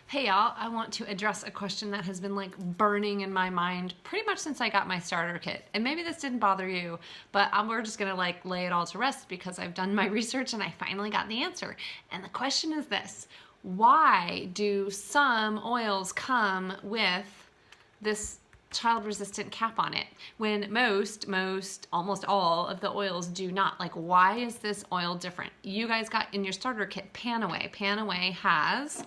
Hey y'all, I want to address a question that has been like burning in my mind pretty much since I got my starter kit. And maybe this didn't bother you, but we're just gonna like lay it all to rest because I've done my research and I finally got the answer. And the question is this: why do some oils come with this child-resistant cap on it when almost all of the oils do not? Like, why is this oil different? You guys got in your starter kit Panaway. Panaway has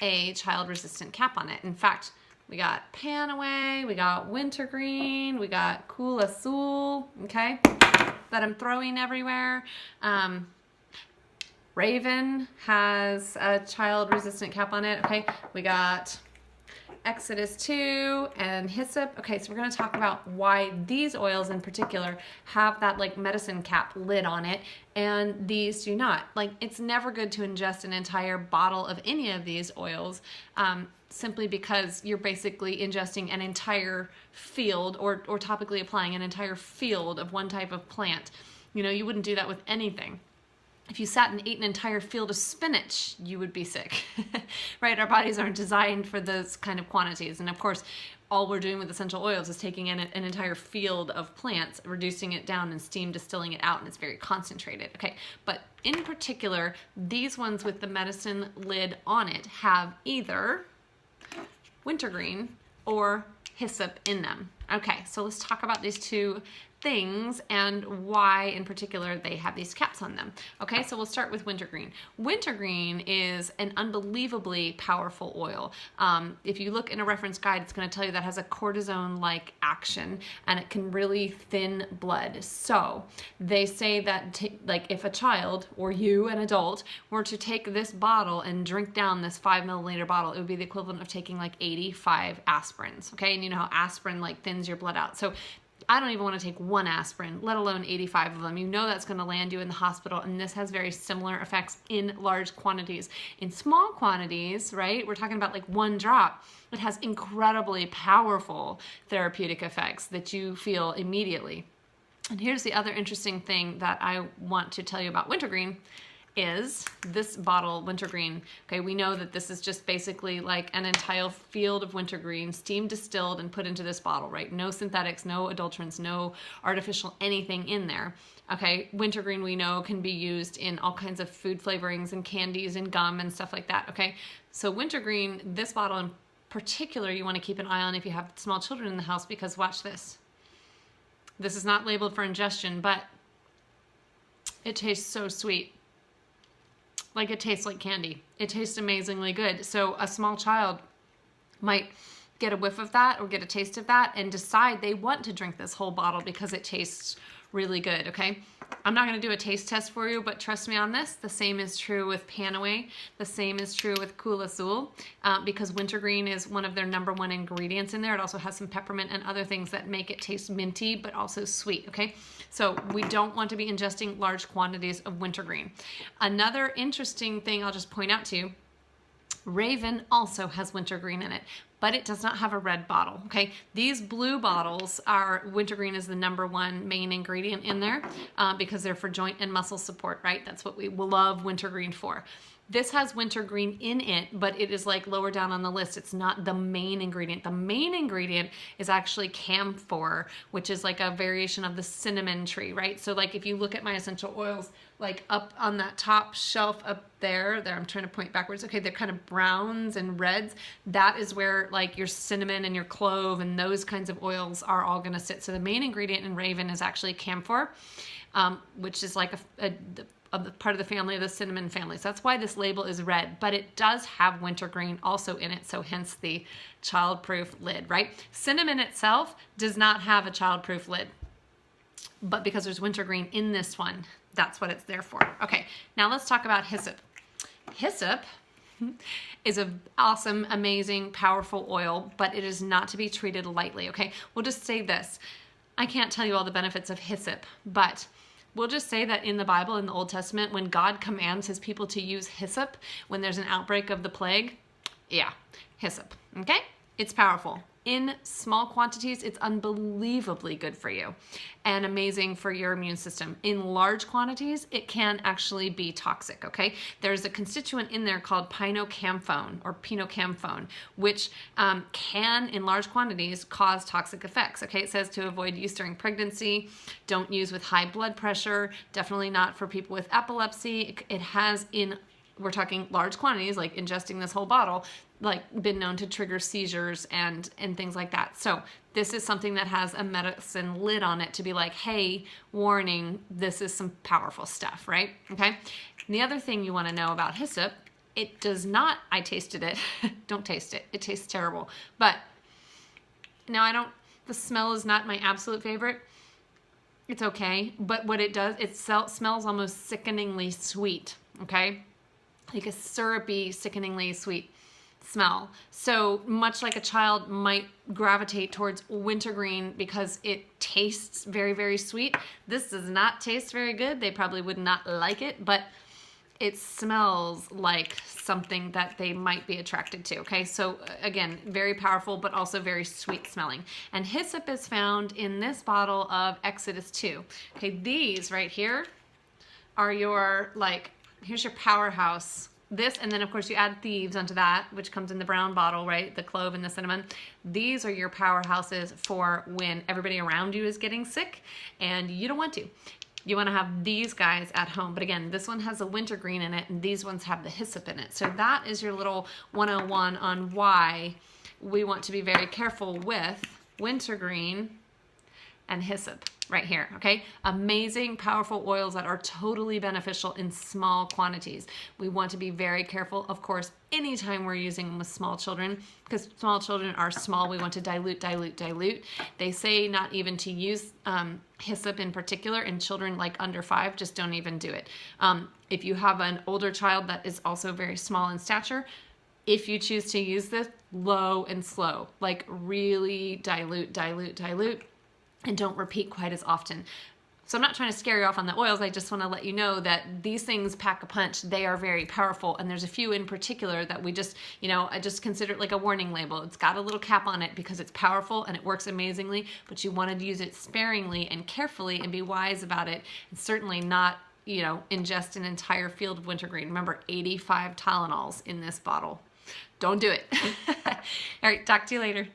a child-resistant cap on it. In fact, we got Panaway, we got Wintergreen, we got Cool Azul, okay, that I'm throwing everywhere. Raven has a child-resistant cap on it, okay. We got Exodus 2 and Hyssop. Okay, so we're going to talk about why these oils in particular have that like medicine cap lid on it and these do not. Like, it's never good to ingest an entire bottle of any of these oils simply because you're basically ingesting an entire field or topically applying an entire field of one type of plant. You know, you wouldn't do that with anything. If you sat and ate an entire field of spinach, you would be sick, right? Our bodies aren't designed for those kind of quantities. And of course, all we're doing with essential oils is taking in an entire field of plants, reducing it down and steam distilling it out, and it's very concentrated, okay? But in particular, these ones with the medicine lid on it have either wintergreen or hyssop in them. Okay, so let's talk about these two things and why in particular they have these caps on them. Okay, so we'll start with wintergreen. Wintergreen is an unbelievably powerful oil. If you look in a reference guide, it's going to tell you that has a cortisone-like action and it can really thin blood. So they say that like if a child or you, an adult, were to take this bottle and drink down this 5 milliliter bottle, it would be the equivalent of taking like 85 aspirins. Okay, and you know how aspirin like thins your blood out. So I don't even want to take one aspirin, let alone 85 of them. You know that's going to land you in the hospital, and this has very similar effects in large quantities. In small quantities, right, we're talking about like one drop. It has incredibly powerful therapeutic effects that you feel immediately. And here's the other interesting thing that I want to tell you about wintergreen is this bottle, wintergreen. Okay, we know that this is just basically like an entire field of wintergreen steam distilled and put into this bottle, right? No synthetics, no adulterants, no artificial anything in there. Okay, wintergreen we know can be used in all kinds of food flavorings and candies and gum and stuff like that. Okay, so wintergreen, this bottle in particular, you want to keep an eye on if you have small children in the house, because watch this. This is not labeled for ingestion, but it tastes so sweet. Like, it tastes like candy. It tastes amazingly good. So a small child might get a whiff of that or get a taste of that and decide they want to drink this whole bottle because it tastes really good, okay? I'm not going to do a taste test for you, but trust me on this. The same is true with Panaway. The same is true with Cool Azul because wintergreen is one of their #1 ingredients in there. It also has some peppermint and other things that make it taste minty but also sweet, okay? So we don't want to be ingesting large quantities of wintergreen. Another interesting thing I'll just point out to you, Raven also has wintergreen in it, but it does not have a red bottle, okay? These blue bottles are, wintergreen is the #1 main ingredient in there because they're for joint and muscle support, right? That's what we love wintergreen for. This has wintergreen in it, but it is like lower down on the list. It's not the main ingredient. The main ingredient is actually camphor, which is like a variation of the cinnamon tree, right? So like if you look at my essential oils, like up on that top shelf up there, I'm trying to point backwards. Okay, they're kind of browns and reds. That is where like your cinnamon and your clove and those kinds of oils are all gonna sit. So the main ingredient in Raven is actually camphor, which is like a part of the family of the cinnamon family. So that's why this label is red, but it does have wintergreen also in it, so hence the childproof lid, right? Cinnamon itself does not have a childproof lid, but because there's wintergreen in this one, that's what it's there for. Okay, now let's talk about hyssop. Hyssop is an awesome, amazing, powerful oil, but it is not to be treated lightly, okay? We'll just say this. I can't tell you all the benefits of hyssop, but we'll just say that in the Bible, in the Old Testament, when God commands his people to use hyssop when there's an outbreak of the plague, yeah, hyssop, okay? It's powerful. in small quantities, it's unbelievably good for you and amazing for your immune system. In large quantities, it can actually be toxic, okay? There's a constituent in there called pinocamphone, which can, in large quantities, cause toxic effects, okay? It says to avoid use during pregnancy, don't use with high blood pressure, definitely not for people with epilepsy. It has we're talking large quantities, like ingesting this whole bottle, like been known to trigger seizures and things like that. So this is something that has a medicine lid on it to be like, hey, warning, this is some powerful stuff, right? Okay. And the other thing you want to know about hyssop, it does not, I tasted it. Don't taste it. It tastes terrible. But now the smell is not my absolute favorite. It's okay. But what it does, it smells almost sickeningly sweet. Okay. Like a syrupy, sickeningly sweet smell. So much like a child might gravitate towards wintergreen because it tastes very, very sweet. This does not taste very good. They probably would not like it, but it smells like something that they might be attracted to, okay? So again, very powerful, but also very sweet smelling. And hyssop is found in this bottle of Exodus 2. Okay, these right here are your, here's your powerhouse. This, and then of course you add thieves onto that, which comes in the brown bottle, right? The clove and the cinnamon. These are your powerhouses for when everybody around you is getting sick and you don't want to. You want to have these guys at home. But again, this one has a wintergreen in it and these ones have the hyssop in it. So that is your little 101 on why we want to be very careful with wintergreen and hyssop right here, okay? Amazing, powerful oils that are totally beneficial in small quantities. We want to be very careful, of course, anytime we're using them with small children, because small children are small, we want to dilute. They say not even to use hyssop in particular in children like under 5, just don't even do it. If you have an older child that is also very small in stature, if you choose to use this, low and slow, like really dilute, and don't repeat quite as often. So I'm not trying to scare you off on the oils. I just want to let you know that these things pack a punch. They are very powerful. And there's a few in particular that we just, I just consider it like a warning label. It's got a little cap on it because it's powerful and it works amazingly, but you want to use it sparingly and carefully and be wise about it. And certainly not, ingest an entire field of wintergreen. Remember, 85 Tylenols in this bottle. Don't do it. All right, talk to you later.